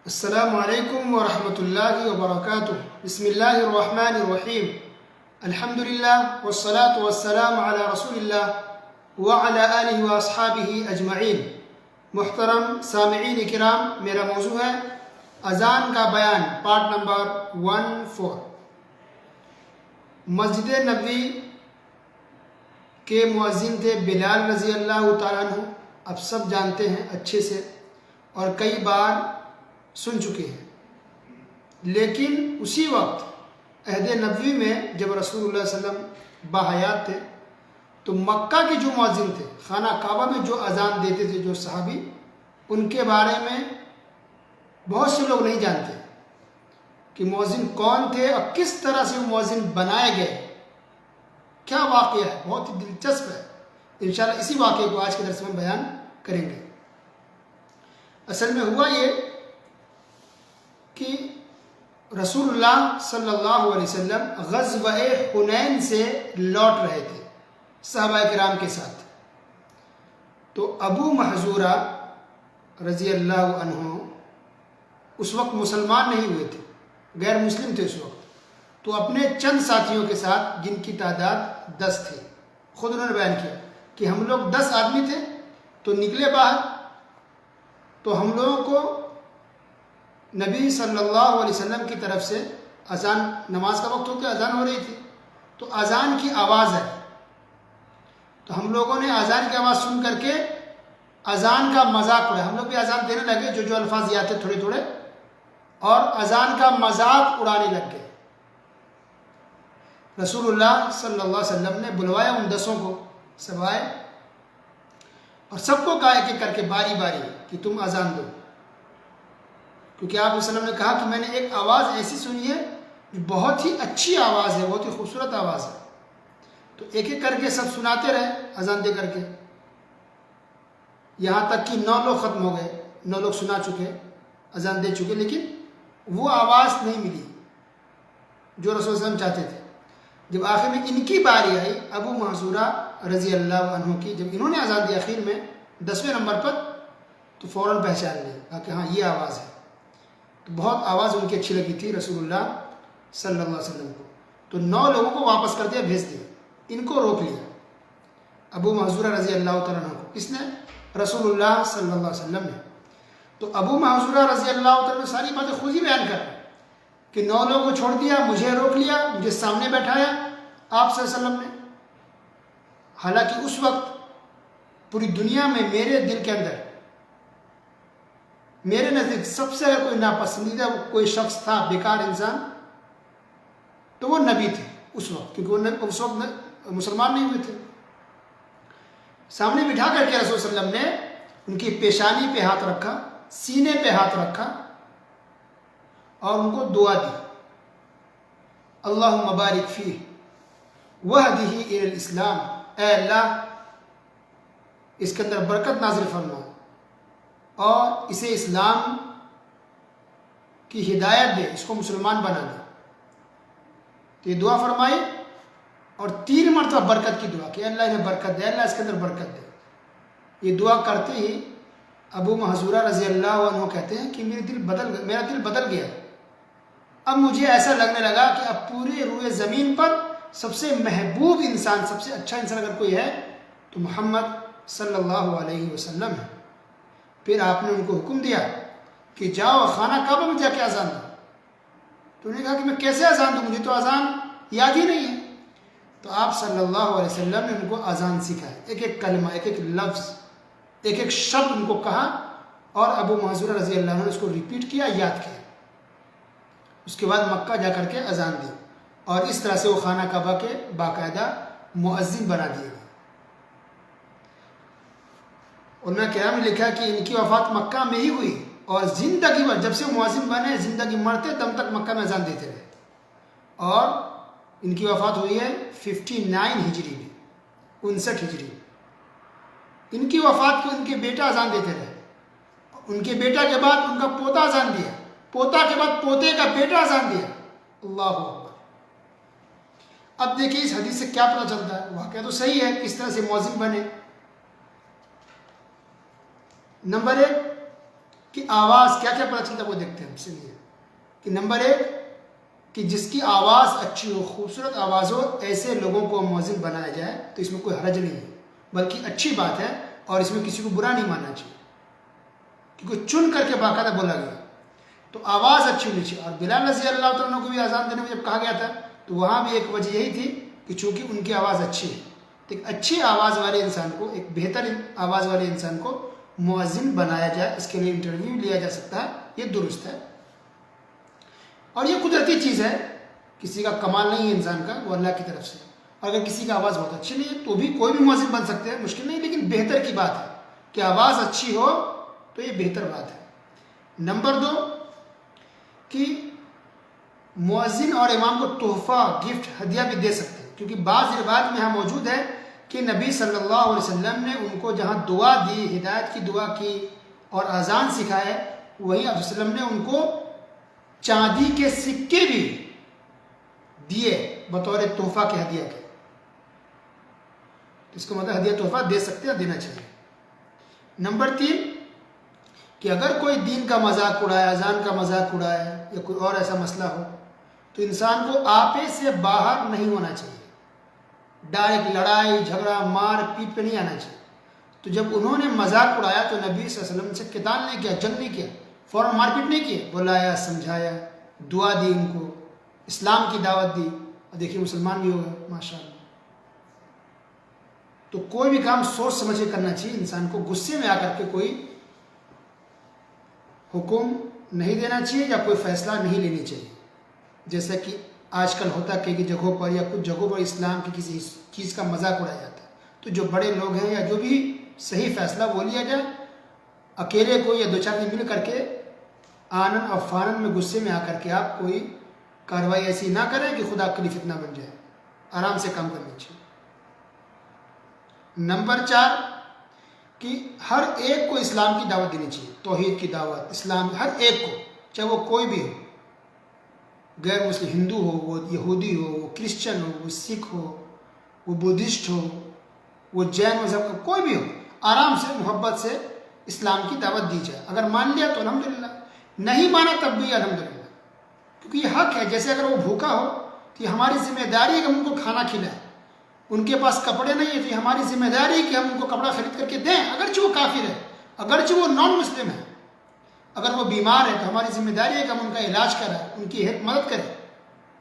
السلام علیکم ورحمۃ اللہ وبرکاتہ۔ بسم اللہ الرحمن الرحیم۔ الحمد للہ والصلاة والسلام علی رسول اللہ وعلی آلہ واصحابہ اجمعین۔ محترم سامعین کرام، میرا موضوع ہے اذان کا بیان، پارٹ نمبر 14۔ مسجد نبوی کے مؤذن تھے بلال رضی اللہ تعالیٰ عنہ، اب سب جانتے ہیں اچھے سے اور کئی بار سن چکے ہیں۔ لیکن اسی وقت عہد نبوی میں جب رسول اللہ صلی اللہ علیہ وسلم باحیات تھے تو مکہ کے جو مؤذن تھے، خانہ کعبہ میں جو اذان دیتے تھے جو صحابی، ان کے بارے میں بہت سے لوگ نہیں جانتے کہ مؤذن کون تھے اور کس طرح سے وہ مؤذن بنائے گئے، کیا واقعہ ہے، بہت ہی دلچسپ ہے۔ انشاءاللہ اسی واقعے کو آج کے درس میں بیان کریں گے۔ اصل میں ہوا یہ کہ رسول اللہ صلی اللہ علیہ وسلم غزوہ حنین سے لوٹ رہے تھے صحابہ کرام کے ساتھ، تو ابو محذورہ رضی اللہ عنہ اس وقت مسلمان نہیں ہوئے تھے، غیر مسلم تھے اس وقت، تو اپنے چند ساتھیوں کے ساتھ جن کی تعداد 10 تھی، خود انہوں نے بیان کیا کہ ہم لوگ 10 آدمی تھے، تو نکلے باہر، تو ہم لوگوں کو نبی صلی اللہ علیہ وسلم کی طرف سے اذان، نماز کا وقت ہو کے اذان ہو رہی تھی، تو اذان کی آواز ہے، تو ہم لوگوں نے اذان کی آواز سن کر کے اذان کا مذاق اڑایا، ہم لوگ بھی اذان دینے لگے جو الفاظ یاد تھے تھوڑے تھوڑے، اور اذان کا مذاق اڑانے لگ گئے۔ رسول اللہ صلی اللہ علیہ وسلم نے بلوایا ان 10 کو، سب آئے اور سب کو کہا ایک ایک کر کے باری باری کہ تم اذان دو، کیونکہ آپ علیہ وسلم نے کہا کہ میں نے ایک آواز ایسی سنی ہے جو بہت ہی اچھی آواز ہے، بہت ہی خوبصورت آواز ہے، تو ایک ایک کر کے سب سناتے رہے اذان دے کر کے، یہاں تک کہ 9 لوگ ختم ہو گئے، 9 لوگ سنا چکے، اذان دے چکے، لیکن وہ آواز نہیں ملی جو رسول اللہ علیہ وسلم چاہتے تھے۔ جب آخر میں ان کی باری آئی، ابو محذورہ رضی اللہ عنہ کی، جب انہوں نے اذان دی آخر میں 10ویں نمبر پر، تو فوراً پہچان لیا، کہا کہ ہاں یہ آواز ہے، تو بہت آواز ان کی اچھی لگی تھی رسول اللہ صلی اللہ علیہ وسلم کو، تو 9 لوگوں کو واپس کر دیا، بھیج دیا، ان کو روک لیا، ابو محذورہ رضی اللہ تعالیٰ عنہ کو، کس نے؟ رسول اللہ صلی اللہ علیہ وسلم نے۔ تو ابو محذورہ رضی اللہ تعالیٰ عنہ ساری باتیں خود ہی بیان کر رہے ہیں کہ 9 لوگوں کو چھوڑ دیا، مجھے روک لیا، مجھے سامنے بیٹھایا آپ صلی اللہ علیہ وسلم نے، حالانکہ اس وقت پوری دنیا میں میرے دل کے اندر، میرے نزدیک سب سے اگر کوئی ناپسندیدہ کوئی شخص تھا، بیکار انسان، تو وہ نبی تھے اس وقت، کیونکہ وہ اس وقت مسلمان نہیں ہوئے تھے۔ سامنے بٹھا کر کے رسول صلی اللہ علیہ وسلم نے ان کی پیشانی پہ ہاتھ رکھا، سینے پہ ہاتھ رکھا اور ان کو دعا دی، اللہم بارک فیہ وہدہ الی الاسلام، اے اللہ اس کے اندر برکت نازل فرما اور اسے اسلام کی ہدایت دے، اس کو مسلمان بنا دے۔ تو یہ دعا فرمائی اور 3 مرتبہ برکت کی دعا کہ اللہ انہیں برکت دے، اللہ اس کے اندر برکت دے۔ یہ دعا کرتے ہی ابو محذورہ رضی اللہ عنہ کہتے ہیں کہ میرا دل بدل گیا، اب مجھے ایسا لگنے لگا کہ اب پورے روئے زمین پر سب سے محبوب انسان، سب سے اچھا انسان اگر کوئی ہے تو محمد صلی اللہ علیہ وسلم ہے۔ پھر آپ نے ان کو حکم دیا کہ جاؤ خانہ کعبہ میں جا کے اذان دو، تو انہوں نے کہا کہ میں کیسے اذان دوں، مجھے تو اذان یاد ہی نہیں ہے۔ تو آپ صلی اللہ علیہ وسلم نے ان کو اذان سکھائی، ایک ایک کلمہ، ایک ایک لفظ، ایک ایک شبد ان کو کہا، اور ابو محذورہ رضی اللہ عنہ نے اس کو ریپیٹ کیا، یاد کیا۔ اس کے بعد مکہ جا کر کے اذان دی، اور اس طرح سے وہ خانہ کعبہ کے باقاعدہ مؤذن بنا دیے گئے۔ علماء کرام نے لکھا کہ ان کی وفات مکہ میں ہی ہوئی، اور زندگی بھر جب سے مؤذن بنے، زندگی مرتے دم تک مکہ میں اذان دیتے رہے، اور ان کی وفات ہوئی ہے 59 ہجری میں، 59 ہجری میں۔ ان کی وفات کو ان کے بیٹا اذان دیتے رہے، ان کے بیٹا کے بعد ان کا پوتا اذان دیا، پوتا کے بعد پوتے کا بیٹا اذان دیا، اللہ اکبر۔ اب دیکھیے اس حدیث سے کیا پتہ چلتا ہے، واقعہ تو صحیح ہے، کس طرح سے مؤذن بنے۔ نمبر 1، کہ آواز کیا کیا پتہ چلتا ہے وہ دیکھتے ہیں ہم سے لیے کہ نمبر 1 کہ جس کی آواز اچھی ہو، خوبصورت آواز ہو، ایسے لوگوں کو مؤذن بنایا جائے تو اس میں کوئی حرج نہیں ہے، بلکہ اچھی بات ہے اور اس میں کسی کو برا نہیں ماننا چاہیے، کیونکہ چن کر کے باقاعدہ بولا گیا تو آواز اچھی ہونی چاہیے۔ اور بلال رضی اللہ تعالیٰ عنہ کو بھی اذان دینے میں جب کہا گیا تھا تو وہاں بھی ایک وجہ یہی تھی کہ چونکہ ان کی آواز اچھی ہے، تو ایک اچھی آواز والے انسان کو، ایک بہتر آواز والے انسان کو مؤذن بنایا جائے، اس کے لیے انٹرویو لیا جا سکتا ہے، یہ درست ہے اور یہ قدرتی چیز ہے، کسی کا کمال نہیں ہے انسان کا، وہ اللہ کی طرف سے۔ اگر کسی کا آواز بہت اچھی نہیں ہے تو بھی کوئی بھی مؤذن بن سکتے ہیں، مشکل نہیں، لیکن بہتر کی بات ہے کہ آواز اچھی ہو تو یہ بہتر بات ہے۔ نمبر 2 کہ مؤذن اور امام کو تحفہ، گفٹ، ہدیہ بھی دے سکتے ہیں، کیونکہ بعض روایت میں یہاں موجود ہے کہ نبی صلی اللہ علیہ وسلم نے ان کو جہاں دعا دی، ہدایت کی دعا کی اور اذان سکھائے، وہیں آپ وسلم نے ان کو چاندی کے سکے بھی دیے بطور تحفہ کے، ہدیہ کے۔ اس کو مطلب ہدیہ تحفہ دے سکتے ہیں، دینا چاہیے۔ نمبر 3 کہ اگر کوئی دین کا مذاق اڑائے، اذان کا مذاق اڑائے یا کوئی اور ایسا مسئلہ ہو تو انسان کو آپے سے باہر نہیں ہونا چاہیے، ڈائریکٹ لڑائی جھگڑا مار پیٹ پہ نہیں آنا چاہیے۔ تو جب انہوں نے مذاق اڑایا تو نبی صلی اللہ علیہ وسلم سے قتال نہیں کیا، جنگ نہیں کیا، فوراً مار پیٹ نہیں کیے، بلایا، سمجھایا، دعا دی، ان کو اسلام کی دعوت دی، اور دیکھیے مسلمان بھی ہو گئے ماشاء اللہ۔ تو کوئی بھی کام سوچ سمجھ کے کرنا چاہیے، انسان کو غصے میں آ کر کے کوئی حکم نہیں دینا چاہیے یا کوئی فیصلہ نہیں لینی چاہیے، جیسا کہ آج کل ہوتا ہے کئی جگہوں پر یا کچھ جگہوں پر اسلام کی کسی چیز کا مذاق اڑایا جاتا ہے، تو جو بڑے لوگ ہیں یا جو بھی صحیح فیصلہ وہ لیا جائے، اکیلے کو یا 2-4 دن مل کر کے آنن اور فانن میں غصے میں آ کر کے آپ کوئی کارروائی ایسی نہ کریں کہ خدا کے لیے فتنہ بن جائے، آرام سے کام کرنا چاہیے۔ نمبر 4 کہ ہر ایک کو اسلام کی دعوت دینی چاہیے، توحید کی دعوت، اسلام، ہر ایک کو، چاہے وہ کوئی بھی ہو، غیر مسلم، ہندو ہو، وہ یہودی ہو، وہ کرسچن ہو، وہ سکھ ہو، وہ بدھسٹ ہو، وہ جین مذہب کا کوئی بھی ہو، آرام سے محبت سے اسلام کی دعوت دی جائے۔ اگر مان لیا تو الحمدللہ، نہیں مانا تب بھی الحمدللہ، کیونکہ یہ حق ہے۔ جیسے اگر وہ بھوکا ہو تو یہ ہماری ذمہ داری ہے کہ ہم ان کو کھانا کھلائیں، ان کے پاس کپڑے نہیں ہیں تو یہ ہماری ذمہ داری ہے کہ ہم ان کو کپڑا خرید کر کے دیں، اگرچہ وہ کافر ہے، اگرچہ وہ نان مسلم ہے، اگر وہ بیمار ہے تو ہماری ذمہ داری ہے کہ ہم ان کا علاج کریں، ان کی مدد کریں۔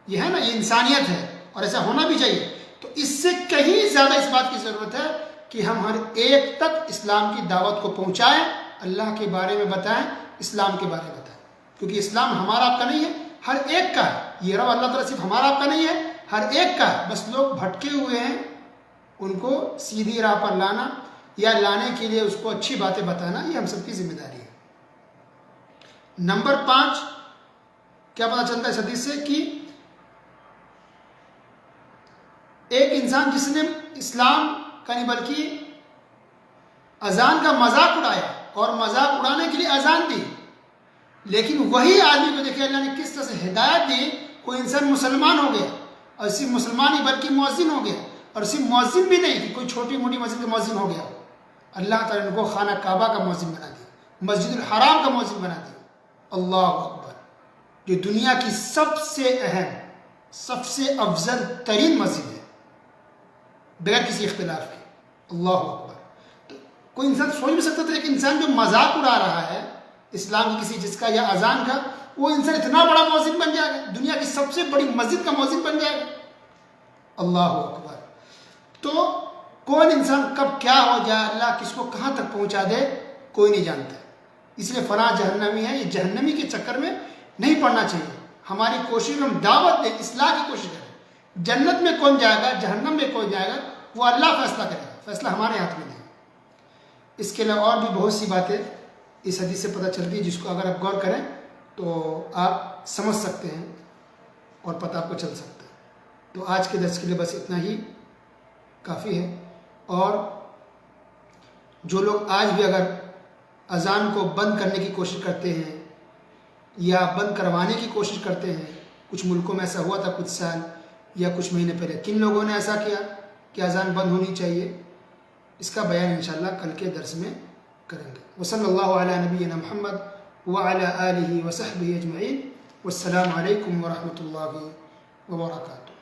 یہ ہے نا، یہ انسانیت ہے اور ایسا ہونا بھی چاہیے۔ تو اس سے کہیں زیادہ اس بات کی ضرورت ہے کہ ہم ہر ایک تک اسلام کی دعوت کو پہنچائیں، اللہ کے بارے میں بتائیں، اسلام کے بارے میں بتائیں، کیونکہ اسلام ہمارا آپ کا نہیں ہے، ہر ایک کا ہے۔ یہ رب اللہ تعالیٰ صرف ہمارا آپ کا نہیں ہے، ہر ایک کا ہے، بس لوگ بھٹکے ہوئے ہیں، ان کو سیدھی راہ پر لانا یا لانے کے لیے اس کو اچھی باتیں بتانا، یہ ہم سب کی ذمہ داری ہے۔ نمبر 5 کیا پتہ چلتا ہے اس حدیث سے کہ ایک انسان جس نے اسلام کا نہیں بلکہ اذان کا مذاق اڑایا اور مذاق اڑانے کے لیے اذان دی، لیکن وہی آدمی کو دیکھیں اللہ نے کس طرح سے ہدایت دی، کوئی انسان مسلمان ہو گیا، اور صرف مسلمان ہی بلکہ مؤذن ہو گیا، اور صرف مؤذن بھی نہیں کہ کوئی چھوٹی موٹی مسجد کا مؤذن ہو گیا، اللہ تعالیٰ نے ان کو خانہ کعبہ کا مؤذن بنا دیا، مسجد الحرام کا مؤذن بنا دیا۔ اللہ اکبر، جو دنیا کی سب سے اہم، سب سے افضل ترین مسجد ہے بغیر کسی اختلاف کے، اللہ اکبر۔ تو کوئی انسان سوچ بھی سکتا تھا کہ انسان جو مذاق اڑا رہا ہے اسلام کی کسی چیز کا یا اذان کا، وہ انسان اتنا بڑا مؤذن بن جائے گا، دنیا کی سب سے بڑی مسجد کا مؤذن بن جائے گا، اللہ اکبر۔ تو کون انسان کب کیا ہو جائے، اللہ کس کو کہاں تک پہنچا دے، کوئی نہیں جانتا، اس لیے فلاں جہنمی ہے، یہ جہنمی کے چکر میں نہیں پڑنا چاہیے۔ ہماری کوشش، ہم دعوت دیں، اصلاح کی کوشش کریں، جنت میں کون جائے گا، جہنم میں کون جائے گا، وہ اللہ فیصلہ کرے گا، فیصلہ ہمارے ہاتھ میں نہیں۔ اس کے علاوہ اور بھی بہت سی باتیں اس حدیث سے پتہ چلتی ہے، جس کو اگر آپ غور کریں تو آپ سمجھ سکتے ہیں اور پتہ آپ کو چل سکتا ہے۔ تو آج کے درس کے لیے بس اتنا ہی کافی ہے، اور جو لوگ آج بھی اگر اذان کو بند کرنے کی کوشش کرتے ہیں یا بند کروانے کی کوشش کرتے ہیں، کچھ ملکوں میں ایسا ہوا تھا کچھ سال یا کچھ مہینے پہلے، کن لوگوں نے ایسا کیا کہ اذان بند ہونی چاہیے، اس کا بیان انشاءاللہ کل کے درس میں کریں گے۔ وصلی اللہ علی نبینا محمد وعلى آله وصحبه أجمعين والسلام عليكم ورحمة الله وبركاته.